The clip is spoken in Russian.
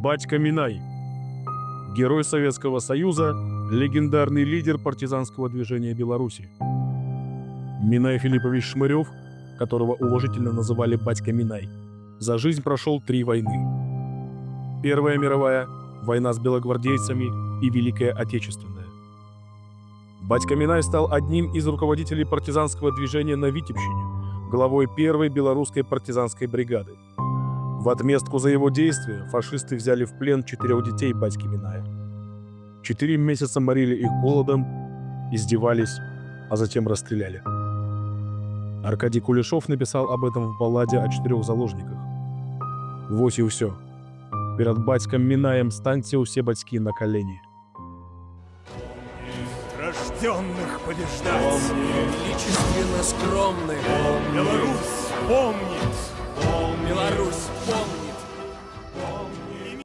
Батька Минай. Герой Советского Союза, легендарный лидер партизанского движения Беларуси. Минай Филиппович Шмырев, которого уважительно называли Батька Минай, за жизнь прошел 3 войны. Первая мировая, война с белогвардейцами и Великая Отечественная. Батька Минай стал одним из руководителей партизанского движения на Витебщине, главой первой белорусской партизанской бригады. В отместку за его действия фашисты взяли в плен 4 детей батьки Миная. 4 месяца морили их голодом, издевались, а затем расстреляли. Аркадий Кулешов написал об этом в балладе о 4 заложниках. «Вось і ўсё. Перед батьком Минаем станьте усе батьки на колени». Рожденных побеждать, Величественно скромных, Беларусь помнит.